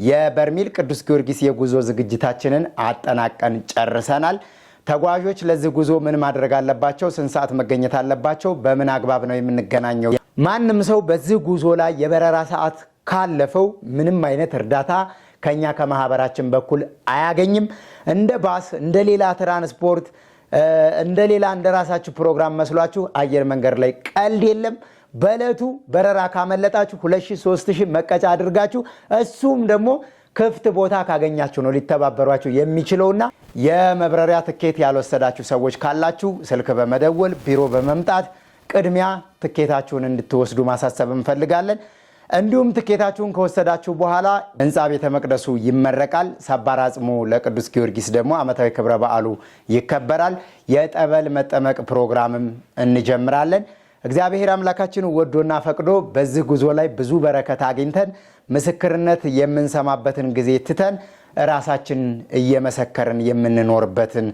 የበርሜል ቅዱስ ጊዮርጊስ የጉዞ ዝግጅታችንን አጠናቀን ጨርሰናል። ተጓዦች ለዚህ ጉዞ ምን ማድረግ አለባቸው? ስንት ሰዓት መገኘት አለባቸው? በምን አግባብ ነው የምንገናኘው? ማንም ሰው በዚህ ጉዞ ላይ የበረራ ሰዓት ካለፈው ምንም አይነት እርዳታ ከኛ ከማህበራችን በኩል አያገኝም። እንደ ባስ እንደ ሌላ ትራንስፖርት እንደ ሌላ እንደራሳችሁ ፕሮግራም መስሏችሁ አየር መንገድ ላይ ቀልድ የለም። በእለቱ በረራ ካመለጣችሁ 2000 3000 መቀጫ አድርጋችሁ እሱም ደግሞ ክፍት ቦታ ካገኛችሁ ነው ሊተባበሯችሁ የሚችለውና የመብረሪያ ትኬት ያልወሰዳችሁ ሰዎች ካላችሁ ስልክ በመደወል ቢሮ በመምጣት ቅድሚያ ትኬታችሁን እንድትወስዱ ማሳሰብ እንፈልጋለን። እንዲሁም ትኬታችሁን ከወሰዳችሁ በኋላ ህንጻ ቤተ መቅደሱ ይመረቃል። ሰባር አጽሙ ለቅዱስ ጊዮርጊስ ደግሞ ዓመታዊ ክብረ በዓሉ ይከበራል። የጠበል መጠመቅ ፕሮግራምም እንጀምራለን። እግዚአብሔር አምላካችን ወዶና ፈቅዶ በዚህ ጉዞ ላይ ብዙ በረከት አግኝተን ምስክርነት የምንሰማበትን ጊዜ ትተን ራሳችን እየመሰከርን የምንኖርበትን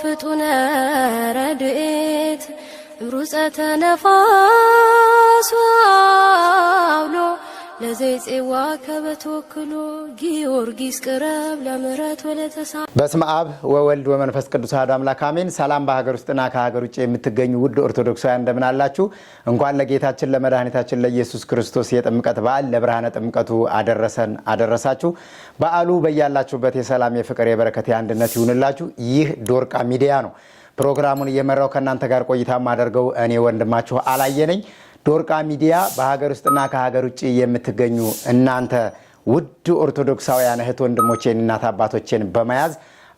ፍጡነ ረድኤት ሩፀተ ነፋስ አውሎ ለዘይጼዋ ከበተወክሎ ጊዮርጊስ ቅረብ ለምሕረት ወለተሳ በስመ አብ ወወልድ ወመንፈስ ቅዱስ አሐዱ አምላክ አሜን። ሰላም በሀገር ውስጥና ከሀገር ውጭ የምትገኙ ውድ ኦርቶዶክሳውያን እንደምን አላችሁ? እንኳን ለጌታችን ለመድኃኒታችን ለኢየሱስ ክርስቶስ የጥምቀት በዓል ለብርሃነ ጥምቀቱ አደረሰን አደረሳችሁ። በዓሉ በያላችሁበት የሰላም የፍቅር የበረከት የአንድነት ይሁንላችሁ። ይህ ዶርቃ ሚዲያ ነው። ፕሮግራሙን እየመራው ከእናንተ ጋር ቆይታ ማደርገው እኔ ወንድማችሁ አላየነኝ። ዶርቃ ሚዲያ በሀገር ውስጥና ከሀገር ውጭ የምትገኙ እናንተ ውድ ኦርቶዶክሳውያን እህት ወንድሞቼን እናት አባቶቼን በመያዝ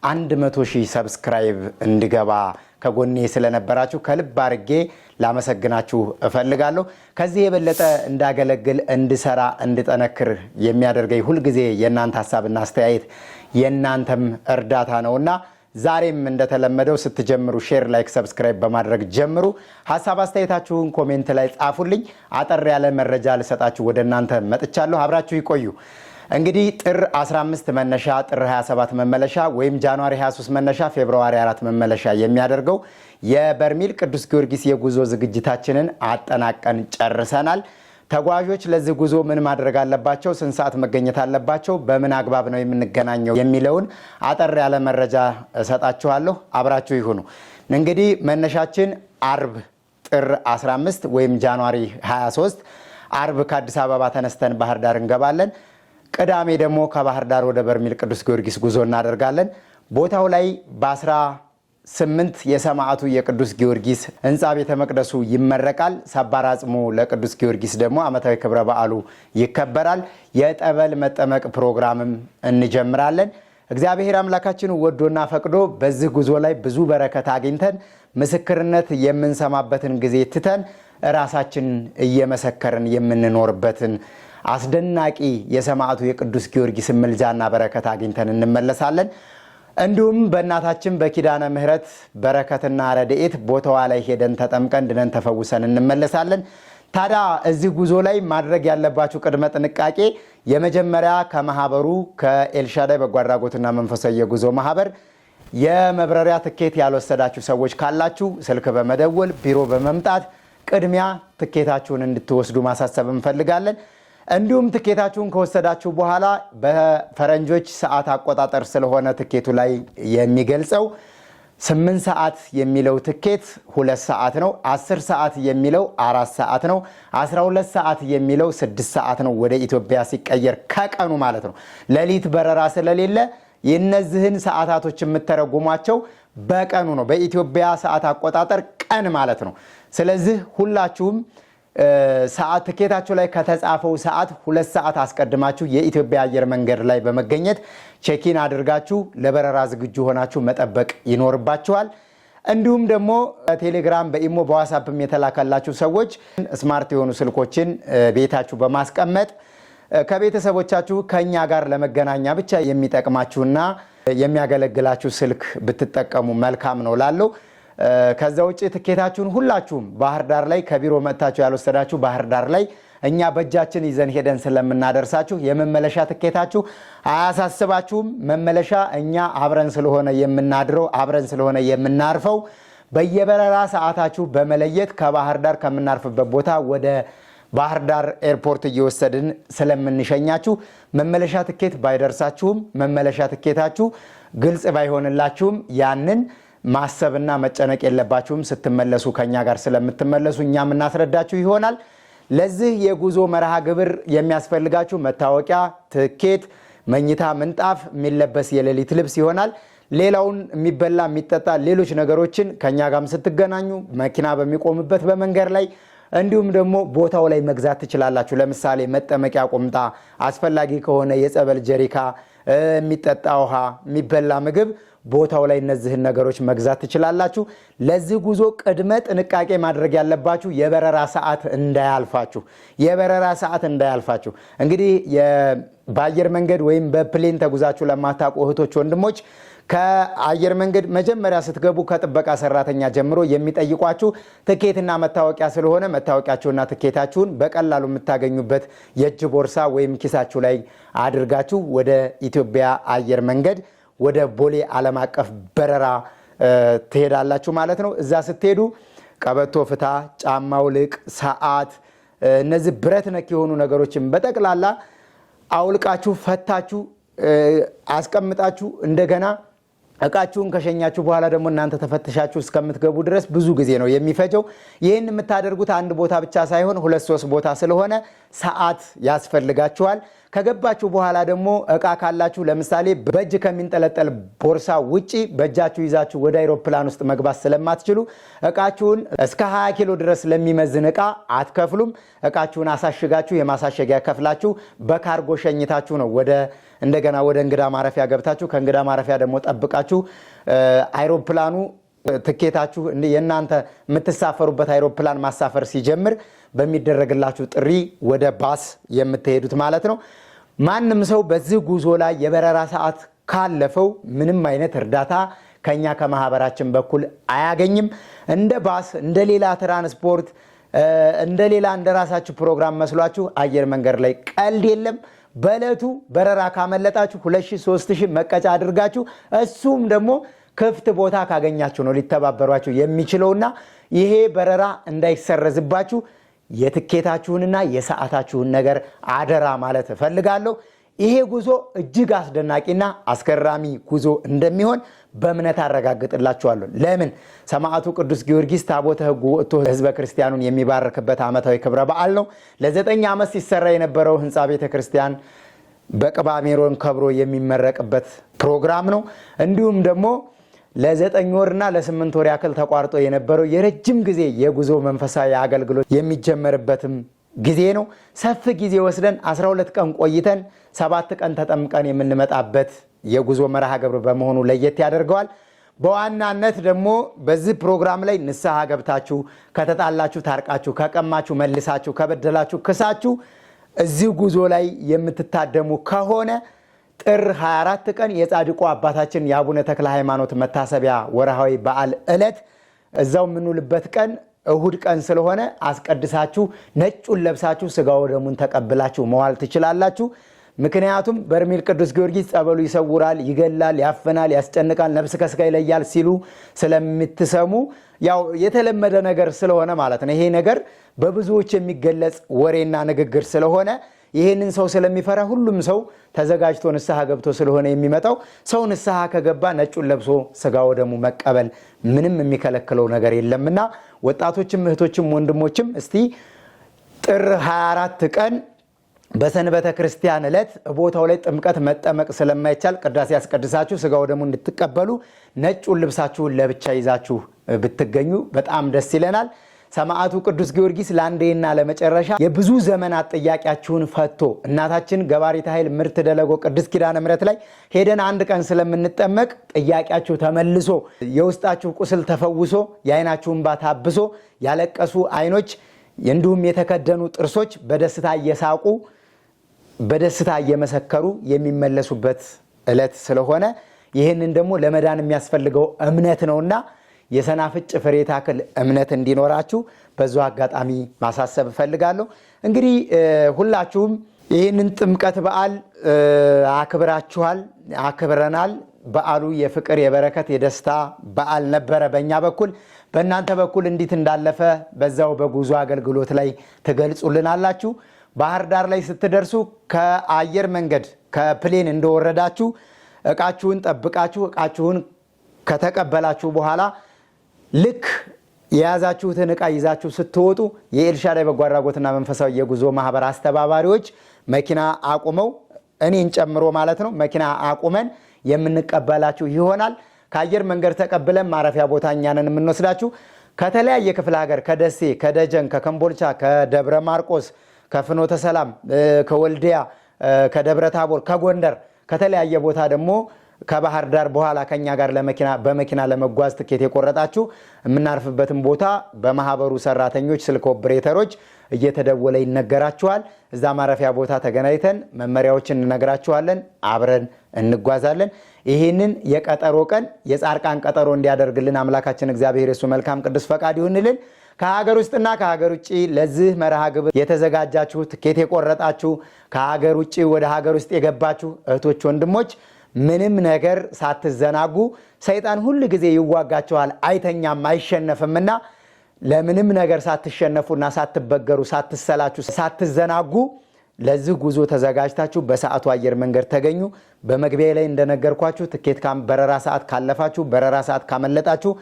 100,000 ሰብስክራይብ እንድገባ ከጎኔ ስለነበራችሁ ከልብ አድርጌ ላመሰግናችሁ እፈልጋለሁ። ከዚህ የበለጠ እንዳገለግል እንድሰራ እንድጠነክር የሚያደርገኝ ሁልጊዜ የእናንተ ሀሳብና አስተያየት የእናንተም እርዳታ ነውና ዛሬም እንደተለመደው ስትጀምሩ ሼር፣ ላይክ፣ ሰብስክራይብ በማድረግ ጀምሩ። ሀሳብ አስተያየታችሁን ኮሜንት ላይ ጻፉልኝ። አጠር ያለ መረጃ ልሰጣችሁ ወደ እናንተ መጥቻለሁ። አብራችሁ ይቆዩ። እንግዲህ ጥር 15 መነሻ፣ ጥር 27 መመለሻ ወይም ጃንዋሪ 23 መነሻ፣ ፌብሩዋሪ 4 መመለሻ የሚያደርገው የበርሜል ቅዱስ ጊዮርጊስ የጉዞ ዝግጅታችንን አጠናቀን ጨርሰናል። ተጓዦች ለዚህ ጉዞ ምን ማድረግ አለባቸው? ስንት ሰዓት መገኘት አለባቸው? በምን አግባብ ነው የምንገናኘው የሚለውን አጠር ያለ መረጃ እሰጣችኋለሁ። አብራችሁ ይሁኑ። እንግዲህ መነሻችን አርብ ጥር 15 ወይም ጃንዋሪ 23 አርብ ከአዲስ አበባ ተነስተን ባህር ዳር እንገባለን። ቅዳሜ ደግሞ ከባህር ዳር ወደ በርሜል ቅዱስ ጊዮርጊስ ጉዞ እናደርጋለን። ቦታው ላይ በ18 የሰማዕቱ የቅዱስ ጊዮርጊስ ህንጻ ቤተ መቅደሱ ይመረቃል። ሰባር አጽሙ ለቅዱስ ጊዮርጊስ ደግሞ ዓመታዊ ክብረ በዓሉ ይከበራል። የጠበል መጠመቅ ፕሮግራምም እንጀምራለን። እግዚአብሔር አምላካችን ወዶና ፈቅዶ በዚህ ጉዞ ላይ ብዙ በረከት አግኝተን ምስክርነት የምንሰማበትን ጊዜ ትተን ራሳችን እየመሰከርን የምንኖርበትን አስደናቂ የሰማዕቱ የቅዱስ ጊዮርጊስ ምልጃና በረከት አግኝተን እንመለሳለን። እንዲሁም በእናታችን በኪዳነ ምሕረት በረከትና ረድኤት ቦታዋ ላይ ሄደን ተጠምቀን ድነን ተፈውሰን እንመለሳለን። ታዲያ እዚህ ጉዞ ላይ ማድረግ ያለባችሁ ቅድመ ጥንቃቄ የመጀመሪያ ከማህበሩ ከኤልሻዳይ በጎ አድራጎትና መንፈሳዊ የጉዞ ማህበር የመብረሪያ ትኬት ያልወሰዳችሁ ሰዎች ካላችሁ ስልክ በመደወል ቢሮ በመምጣት ቅድሚያ ትኬታችሁን እንድትወስዱ ማሳሰብ እንፈልጋለን። እንዲሁም ትኬታችሁን ከወሰዳችሁ በኋላ በፈረንጆች ሰዓት አቆጣጠር ስለሆነ ትኬቱ ላይ የሚገልጸው 8 ሰዓት የሚለው ትኬት 2 ሰዓት ነው። 10 ሰዓት የሚለው 4 ሰዓት ነው። 12 ሰዓት የሚለው 6 ሰዓት ነው። ወደ ኢትዮጵያ ሲቀየር ከቀኑ ማለት ነው። ሌሊት በረራ ስለሌለ የነዚህን ሰዓታቶች የምተረጉሟቸው በቀኑ ነው። በኢትዮጵያ ሰዓት አቆጣጠር ቀን ማለት ነው። ስለዚህ ሁላችሁም ሰዓት ትኬታችሁ ላይ ከተጻፈው ሰዓት 2 ሰዓት አስቀድማችሁ የኢትዮጵያ አየር መንገድ ላይ በመገኘት ቼኪን አድርጋችሁ ለበረራ ዝግጁ ሆናችሁ መጠበቅ ይኖርባችኋል። እንዲሁም ደግሞ በቴሌግራም በኢሞ በዋትስአፕም የተላከላችሁ ሰዎች ስማርት የሆኑ ስልኮችን ቤታችሁ በማስቀመጥ ከቤተሰቦቻችሁ ከኛ ጋር ለመገናኛ ብቻ የሚጠቅማችሁና የሚያገለግላችሁ ስልክ ብትጠቀሙ መልካም ነው ላለው። ከዛ ውጪ ትኬታችሁን ሁላችሁም ባህር ዳር ላይ ከቢሮ መጥታችሁ ያልወሰዳችሁ ባህር ዳር ላይ እኛ በእጃችን ይዘን ሄደን ስለምናደርሳችሁ የመመለሻ ትኬታችሁ አያሳስባችሁም። መመለሻ እኛ አብረን ስለሆነ የምናድረው አብረን ስለሆነ የምናርፈው በየበረራ ሰዓታችሁ በመለየት ከባህር ዳር ከምናርፍበት ቦታ ወደ ባህር ዳር ኤርፖርት እየወሰድን ስለምንሸኛችሁ መመለሻ ትኬት ባይደርሳችሁም መመለሻ ትኬታችሁ ግልጽ ባይሆንላችሁም ያንን ማሰብና መጨነቅ የለባችሁም። ስትመለሱ ከኛ ጋር ስለምትመለሱ እኛም እናስረዳችሁ ይሆናል። ለዚህ የጉዞ መርሃ ግብር የሚያስፈልጋችሁ መታወቂያ፣ ትኬት፣ መኝታ ምንጣፍ፣ የሚለበስ የሌሊት ልብስ ይሆናል። ሌላውን የሚበላ የሚጠጣ ሌሎች ነገሮችን ከኛ ጋርም ስትገናኙ መኪና በሚቆምበት በመንገድ ላይ እንዲሁም ደግሞ ቦታው ላይ መግዛት ትችላላችሁ። ለምሳሌ መጠመቂያ ቁምጣ፣ አስፈላጊ ከሆነ የጸበል ጀሪካ፣ የሚጠጣ ውሃ፣ የሚበላ ምግብ ቦታው ላይ እነዚህን ነገሮች መግዛት ትችላላችሁ። ለዚህ ጉዞ ቅድመ ጥንቃቄ ማድረግ ያለባችሁ የበረራ ሰዓት እንዳያልፋችሁ። እንግዲህ በአየር መንገድ ወይም በፕሌን ተጉዛችሁ ለማታውቁ እህቶች ወንድሞች ከአየር መንገድ መጀመሪያ ስትገቡ ከጥበቃ ሰራተኛ ጀምሮ የሚጠይቋችሁ ትኬትና መታወቂያ ስለሆነ መታወቂያችሁና ትኬታችሁን በቀላሉ የምታገኙበት የእጅ ቦርሳ ወይም ኪሳችሁ ላይ አድርጋችሁ ወደ ኢትዮጵያ አየር መንገድ ወደ ቦሌ ዓለም አቀፍ በረራ ትሄዳላችሁ ማለት ነው። እዛ ስትሄዱ ቀበቶ ፍታ፣ ጫማው ልቅ፣ ሰዓት፣ እነዚህ ብረት ነክ የሆኑ ነገሮችን በጠቅላላ አውልቃችሁ ፈታችሁ አስቀምጣችሁ እንደገና እቃችሁን ከሸኛችሁ በኋላ ደግሞ እናንተ ተፈትሻችሁ እስከምትገቡ ድረስ ብዙ ጊዜ ነው የሚፈጀው። ይህን የምታደርጉት አንድ ቦታ ብቻ ሳይሆን 2-3 ቦታ ስለሆነ ሰዓት ያስፈልጋችኋል። ከገባችሁ በኋላ ደግሞ እቃ ካላችሁ ለምሳሌ በእጅ ከሚንጠለጠል ቦርሳ ውጪ በእጃችሁ ይዛችሁ ወደ አይሮፕላን ውስጥ መግባት ስለማትችሉ እቃችሁን እስከ 20 ኪሎ ድረስ ለሚመዝን እቃ አትከፍሉም። እቃችሁን አሳሽጋችሁ የማሳሸጊያ ከፍላችሁ በካርጎ ሸኝታችሁ ነው እንደገና ወደ እንግዳ ማረፊያ ገብታችሁ ከእንግዳ ማረፊያ ደግሞ ጠብቃችሁ አይሮፕላኑ ትኬታችሁ የናንተ የምትሳፈሩበት አይሮፕላን ማሳፈር ሲጀምር በሚደረግላችሁ ጥሪ ወደ ባስ የምትሄዱት ማለት ነው። ማንም ሰው በዚህ ጉዞ ላይ የበረራ ሰዓት ካለፈው ምንም አይነት እርዳታ ከኛ ከማህበራችን በኩል አያገኝም። እንደ ባስ እንደ ሌላ ትራንስፖርት እንደ ራሳችሁ ፕሮግራም መስሏችሁ አየር መንገድ ላይ ቀልድ የለም። በእለቱ በረራ ካመለጣችሁ 2000-3000 መቀጫ አድርጋችሁ እሱም ደግሞ ክፍት ቦታ ካገኛችሁ ነው ሊተባበሯችሁ የሚችለውና ይሄ በረራ እንዳይሰረዝባችሁ የትኬታችሁንና የሰዓታችሁን ነገር አደራ ማለት እፈልጋለሁ። ይሄ ጉዞ እጅግ አስደናቂና አስገራሚ ጉዞ እንደሚሆን በእምነት አረጋግጥላችኋለሁ። ለምን? ሰማዕቱ ቅዱስ ጊዮርጊስ ታቦተ ሕጉ ወጥቶ ህዝበ ክርስቲያኑን የሚባርክበት ዓመታዊ ክብረ በዓል ነው። ለ9 ዓመት ሲሰራ የነበረው ህንፃ ቤተክርስቲያን በቅባ ሜሮን ከብሮ የሚመረቅበት ፕሮግራም ነው። እንዲሁም ደግሞ ለ9 ወርና ለ8 ወር ያክል ተቋርጦ የነበረው የረጅም ጊዜ የጉዞ መንፈሳዊ አገልግሎት የሚጀመርበትም ጊዜ ነው። ሰፊ ጊዜ ወስደን 12 ቀን ቆይተን 7 ቀን ተጠምቀን የምንመጣበት የጉዞ መርሃ ግብር በመሆኑ ለየት ያደርገዋል። በዋናነት ደግሞ በዚህ ፕሮግራም ላይ ንስሐ ገብታችሁ ከተጣላችሁ ታርቃችሁ ከቀማችሁ መልሳችሁ ከበደላችሁ ክሳችሁ እዚህ ጉዞ ላይ የምትታደሙ ከሆነ ጥር 24 ቀን የጻድቁ አባታችን የአቡነ ተክለ ሃይማኖት መታሰቢያ ወርሃዊ በዓል ዕለት እዛው የምንውልበት ቀን እሁድ ቀን ስለሆነ አስቀድሳችሁ ነጩን ለብሳችሁ ስጋው ደሙን ተቀብላችሁ መዋል ትችላላችሁ። ምክንያቱም በርሜል ቅዱስ ጊዮርጊስ ጸበሉ ይሰውራል፣ ይገላል፣ ያፈናል፣ ያስጨንቃል፣ ነፍስ ከስጋ ይለያል ሲሉ ስለምትሰሙ ያው የተለመደ ነገር ስለሆነ ማለት ነው። ይሄ ነገር በብዙዎች የሚገለጽ ወሬና ንግግር ስለሆነ ይሄንን ሰው ስለሚፈራ ሁሉም ሰው ተዘጋጅቶ ንስሐ ገብቶ ስለሆነ የሚመጣው ሰው ንስሐ ከገባ ነጩን ለብሶ ስጋው ደሙ መቀበል ምንም የሚከለክለው ነገር የለምና ወጣቶችም እህቶችም ወንድሞችም እስቲ ጥር 24 ቀን በሰንበተ ክርስቲያን ዕለት ቦታው ላይ ጥምቀት መጠመቅ ስለማይቻል ቅዳሴ ያስቀድሳችሁ ስጋው ደሙ እንድትቀበሉ ነጩን ልብሳችሁን ለብቻ ይዛችሁ ብትገኙ በጣም ደስ ይለናል። ሰማዕቱ ቅዱስ ጊዮርጊስ ለአንዴና ለመጨረሻ የብዙ ዘመናት ጥያቄያችሁን ፈቶ እናታችን ገባሪተ ኃይል ምርት ደለጎ ቅድስት ኪዳነ ምሕረት ላይ ሄደን አንድ ቀን ስለምንጠመቅ ጥያቄያችሁ ተመልሶ የውስጣችሁ ቁስል ተፈውሶ የዓይናችሁ እንባ ታብሶ ያለቀሱ ዓይኖች እንዲሁም የተከደኑ ጥርሶች በደስታ እየሳቁ በደስታ እየመሰከሩ የሚመለሱበት ዕለት ስለሆነ ይህንን ደግሞ ለመዳን የሚያስፈልገው እምነት ነውና የሰናፍጭ ፍሬ ታክል እምነት እንዲኖራችሁ በዛው አጋጣሚ ማሳሰብ ፈልጋለሁ። እንግዲህ ሁላችሁም ይህንን ጥምቀት በዓል አክብረናል። በዓሉ የፍቅር የበረከት የደስታ በዓል ነበረ በእኛ በኩል። በእናንተ በኩል እንዴት እንዳለፈ በዛው በጉዞ አገልግሎት ላይ ትገልጹልናላችሁ። ባህር ዳር ላይ ስትደርሱ ከአየር መንገድ ከፕሌን እንደወረዳችሁ እቃችሁን ጠብቃችሁ እቃችሁን ከተቀበላችሁ በኋላ ልክ የያዛችሁትን እቃ ይዛችሁ ስትወጡ የኤልሻዳይ በጎ አድራጎትና መንፈሳዊ የጉዞ ማህበር አስተባባሪዎች መኪና አቁመው እኔን ጨምሮ ማለት ነው መኪና አቁመን የምንቀበላችሁ ይሆናል። ከአየር መንገድ ተቀብለን ማረፊያ ቦታ እኛንን የምንወስዳችሁ ከተለያየ ክፍለ ሀገር ከደሴ፣ ከደጀን፣ ከከምቦልቻ፣ ከደብረ ማርቆስ፣ ከፍኖተ ሰላም፣ ከወልዲያ፣ ከደብረ ታቦር፣ ከጎንደር ከተለያየ ቦታ ደግሞ ከባህር ዳር በኋላ ከኛ ጋር በመኪና ለመጓዝ ትኬት የቆረጣችሁ የምናርፍበትን ቦታ በማህበሩ ሰራተኞች ስልክ ኦፕሬተሮች እየተደወለ ይነገራችኋል። እዛ ማረፊያ ቦታ ተገናኝተን መመሪያዎችን እንነግራችኋለን፣ አብረን እንጓዛለን። ይህንን የቀጠሮ ቀን የጻርቃን ቀጠሮ እንዲያደርግልን አምላካችን እግዚአብሔር የሱ መልካም ቅዱስ ፈቃድ ይሁንልን። ከሀገር ውስጥና ከሀገር ውጭ ለዚህ መርሃ ግብር የተዘጋጃችሁ ትኬት የቆረጣችሁ ከሀገር ውጭ ወደ ሀገር ውስጥ የገባችሁ እህቶች ወንድሞች ምንም ነገር ሳትዘናጉ ሰይጣን ሁሉ ጊዜ ይዋጋችኋል፣ አይተኛም፣ አይሸነፍምና ለምንም ነገር ሳትሸነፉና ሳትበገሩ ሳትሰላችሁ ሳትዘናጉ ለዚህ ጉዞ ተዘጋጅታችሁ በሰዓቱ አየር መንገድ ተገኙ። በመግቢያ ላይ እንደነገርኳችሁ ትኬት በረራ ሰዓት ካለፋችሁ በረራ ሰዓት ካመለጣችሁ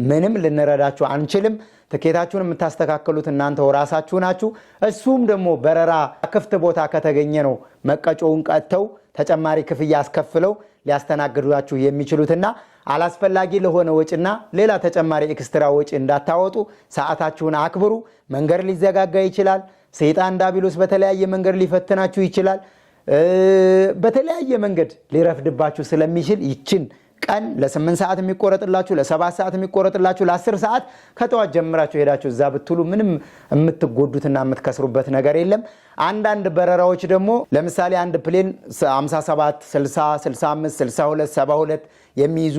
ምንም ልንረዳችሁ አንችልም። ትኬታችሁን የምታስተካክሉት እናንተው ራሳችሁ ናችሁ። እሱም ደግሞ በረራ ክፍት ቦታ ከተገኘ ነው መቀጮውን ቀጥተው ተጨማሪ ክፍያ አስከፍለው ሊያስተናግዷችሁ የሚችሉትና አላስፈላጊ ለሆነ ወጪና ሌላ ተጨማሪ ኤክስትራ ወጪ እንዳታወጡ ሰዓታችሁን አክብሩ። መንገድ ሊዘጋጋ ይችላል። ሰይጣን ዳቢሎስ በተለያየ መንገድ ሊፈትናችሁ ይችላል። በተለያየ መንገድ ሊረፍድባችሁ ስለሚችል ይችን ቀን ለ8 ሰዓት የሚቆረጥላችሁ ለ7 ሰዓት የሚቆረጥላችሁ ለ10 ሰዓት ከጠዋት ጀምራችሁ ሄዳችሁ እዛ ብትሉ ምንም የምትጎዱትና የምትከስሩበት ነገር የለም። አንዳንድ በረራዎች ደግሞ ለምሳሌ አንድ ፕሌን 57 60 65 62 72 የሚይዙ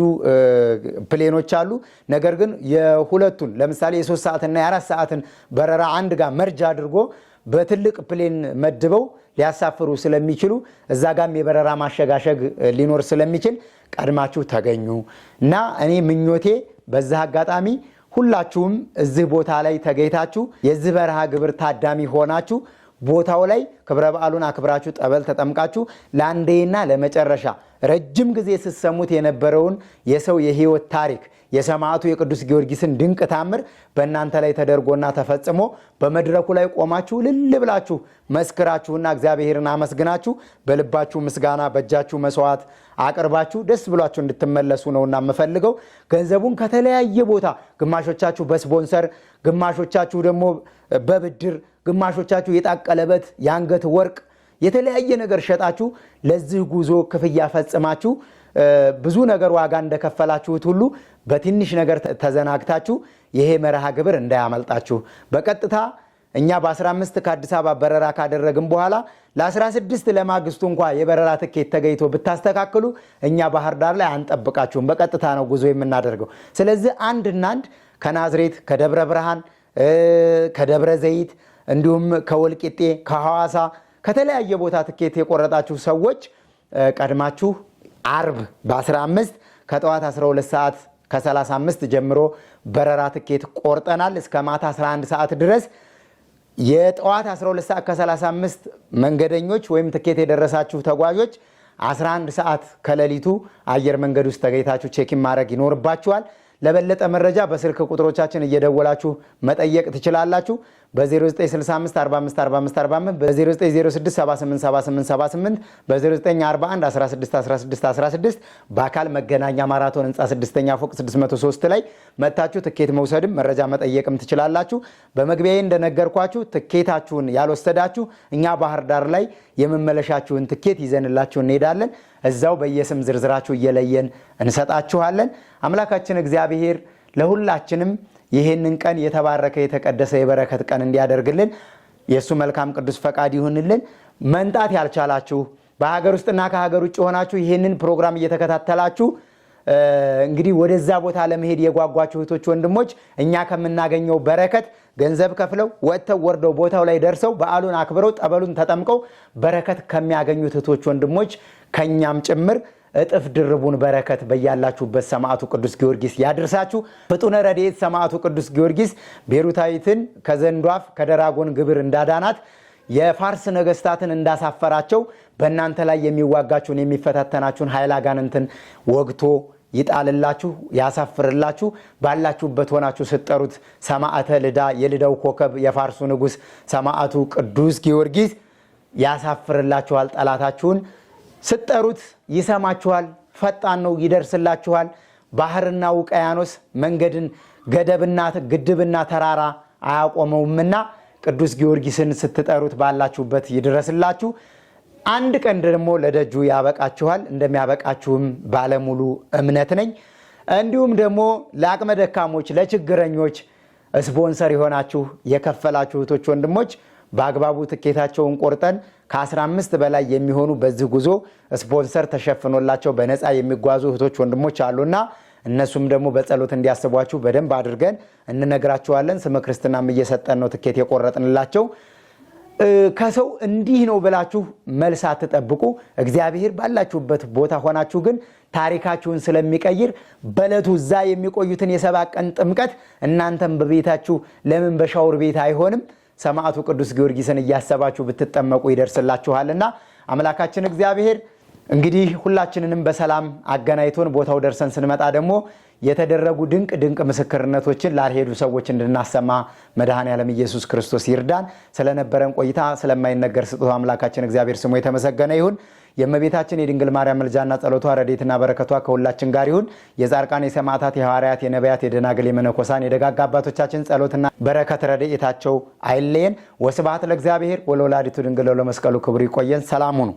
ፕሌኖች አሉ። ነገር ግን የሁለቱን ለምሳሌ የ3 ሰዓትና የ4 ሰዓትን በረራ አንድ ጋር መርጅ አድርጎ በትልቅ ፕሌን መድበው ሊያሳፍሩ ስለሚችሉ እዛ ጋም የበረራ ማሸጋሸግ ሊኖር ስለሚችል ቀድማችሁ ተገኙ እና እኔ ምኞቴ በዛ አጋጣሚ ሁላችሁም እዚህ ቦታ ላይ ተገኝታችሁ የዚህ በረሃ ግብር ታዳሚ ሆናችሁ ቦታው ላይ ክብረ በዓሉን አክብራችሁ ጠበል ተጠምቃችሁ ለአንዴና ለመጨረሻ ረጅም ጊዜ ስትሰሙት የነበረውን የሰው የህይወት ታሪክ የሰማዕቱ የቅዱስ ጊዮርጊስን ድንቅ ታምር በእናንተ ላይ ተደርጎና ተፈጽሞ በመድረኩ ላይ ቆማችሁ ልል ብላችሁ መስክራችሁና እግዚአብሔርን አመስግናችሁ በልባችሁ ምስጋና በእጃችሁ መስዋዕት አቅርባችሁ ደስ ብሏችሁ እንድትመለሱ ነውና የምፈልገው። ገንዘቡን ከተለያየ ቦታ ግማሾቻችሁ በስፖንሰር ግማሾቻችሁ ደግሞ በብድር ግማሾቻችሁ የጣቀለበት የአንገት ወርቅ የተለያየ ነገር ሸጣችሁ ለዚህ ጉዞ ክፍያ ፈጽማችሁ ብዙ ነገር ዋጋ እንደከፈላችሁት ሁሉ በትንሽ ነገር ተዘናግታችሁ ይሄ መርሃ ግብር እንዳያመልጣችሁ። በቀጥታ እኛ በ15 ከአዲስ አበባ በረራ ካደረግን በኋላ ለ16 ለማግስቱ እንኳን የበረራ ትኬት ተገይቶ ብታስተካክሉ እኛ ባህር ዳር ላይ አንጠብቃችሁም። በቀጥታ ነው ጉዞ የምናደርገው። ስለዚህ አንድና አንድ ከናዝሬት ከደብረ ብርሃን ከደብረ ዘይት እንዲሁም ከወልቂጤ ከሐዋሳ ከተለያየ ቦታ ትኬት የቆረጣችሁ ሰዎች ቀድማችሁ አርብ በ15 ከጠዋት 12 ሰዓት ከ35 ጀምሮ በረራ ትኬት ቆርጠናል እስከ ማታ 11 ሰዓት ድረስ። የጠዋት 12 ሰዓት ከ35 መንገደኞች ወይም ትኬት የደረሳችሁ ተጓዦች 11 ሰዓት ከሌሊቱ አየር መንገድ ውስጥ ተገኝታችሁ ቼኪን ማድረግ ይኖርባችኋል። ለበለጠ መረጃ በስልክ ቁጥሮቻችን እየደወላችሁ መጠየቅ ትችላላችሁ። በ0965 45 45 45 በ0906 78 78 78 በ0941 16 16 16 በአካል መገናኛ ማራቶን ህንፃ 6ኛ ፎቅ 603 ላይ መጥታችሁ ትኬት መውሰድም መረጃ መጠየቅም ትችላላችሁ። በመግቢያዬ እንደነገርኳችሁ ትኬታችሁን ያልወሰዳችሁ እኛ ባህር ዳር ላይ የመመለሻችሁን ትኬት ይዘንላችሁ እንሄዳለን። እዛው በየስም ዝርዝራችሁ እየለየን እንሰጣችኋለን። አምላካችን እግዚአብሔር ለሁላችንም ይህንን ቀን የተባረከ የተቀደሰ የበረከት ቀን እንዲያደርግልን የሱ መልካም ቅዱስ ፈቃድ ይሁንልን። መንጣት ያልቻላችሁ በሀገር ውስጥና ከሀገር ውጭ ሆናችሁ ይህንን ፕሮግራም እየተከታተላችሁ እንግዲህ ወደዛ ቦታ ለመሄድ የጓጓችሁ እህቶች ወንድሞች እኛ ከምናገኘው በረከት ገንዘብ ከፍለው ወጥተው ወርደው ቦታው ላይ ደርሰው በዓሉን አክብረው ጠበሉን ተጠምቀው በረከት ከሚያገኙት እህቶች ወንድሞች ከኛም ጭምር እጥፍ ድርቡን በረከት በያላችሁበት ሰማዕቱ ቅዱስ ጊዮርጊስ ያድርሳችሁ። ፍጡነ ረድኤት ሰማዕቱ ቅዱስ ጊዮርጊስ ቤሩታዊትን ከዘንዷፍ ከደራጎን ግብር እንዳዳናት የፋርስ ነገስታትን እንዳሳፈራቸው በእናንተ ላይ የሚዋጋችሁን የሚፈታተናችሁን ኃይለ አጋንንትን ወግቶ ይጣልላችሁ ያሳፍርላችሁ። ባላችሁበት ሆናችሁ ስትጠሩት ሰማዕተ ልዳ የልዳው ኮከብ የፋርሱ ንጉስ ሰማዕቱ ቅዱስ ጊዮርጊስ ያሳፍርላችኋል። ጠላታችሁን ስትጠሩት ይሰማችኋል። ፈጣን ነው፣ ይደርስላችኋል። ባህርና ውቅያኖስ መንገድን ገደብና ግድብና ተራራ አያቆመውምና ቅዱስ ጊዮርጊስን ስትጠሩት ባላችሁበት ይድረስላችሁ። አንድ ቀን ደግሞ ለደጁ ያበቃችኋል። እንደሚያበቃችሁም ባለሙሉ እምነት ነኝ። እንዲሁም ደግሞ ለአቅመ ደካሞች ለችግረኞች ስፖንሰር የሆናችሁ የከፈላችሁ እህቶች ወንድሞች በአግባቡ ትኬታቸውን ቆርጠን ከ15 በላይ የሚሆኑ በዚህ ጉዞ ስፖንሰር ተሸፍኖላቸው በነፃ የሚጓዙ እህቶች ወንድሞች አሉና እነሱም ደግሞ በጸሎት እንዲያስቧችሁ በደንብ አድርገን እንነግራችኋለን። ስመ ክርስትናም እየሰጠን ነው ትኬት የቆረጥንላቸው። ከሰው እንዲህ ነው ብላችሁ መልስ አትጠብቁ። እግዚአብሔር ባላችሁበት ቦታ ሆናችሁ ግን ታሪካችሁን ስለሚቀይር በለቱ እዛ የሚቆዩትን የ7 ቀን ጥምቀት እናንተም በቤታችሁ ለምን በሻወር ቤት አይሆንም? ሰማዕቱ ቅዱስ ጊዮርጊስን እያሰባችሁ ብትጠመቁ ይደርስላችኋልና አምላካችን እግዚአብሔር እንግዲህ ሁላችንንም በሰላም አገናኝቶን ቦታው ደርሰን ስንመጣ ደግሞ የተደረጉ ድንቅ ምስክርነቶችን ላልሄዱ ሰዎች እንድናሰማ መድኃኔዓለም ኢየሱስ ክርስቶስ ይርዳን። ስለነበረን ቆይታ ስለማይነገር ስጦታ አምላካችን እግዚአብሔር ስሙ የተመሰገነ ይሁን። የእመቤታችን የድንግል ማርያም ምልጃና ጸሎቷ ረድኤትና በረከቷ ከሁላችን ጋር ይሁን። የጻድቃን የሰማዕታት የሐዋርያት የነቢያት የደናግል የመነኮሳን የደጋግ አባቶቻችን ጸሎትና በረከት ረድኤታቸው አይለየን። ወስብሐት ለእግዚአብሔር ወለወላዲቱ ድንግል ወለመስቀሉ ክቡር። ይቆየን። ሰላም ሁኑ።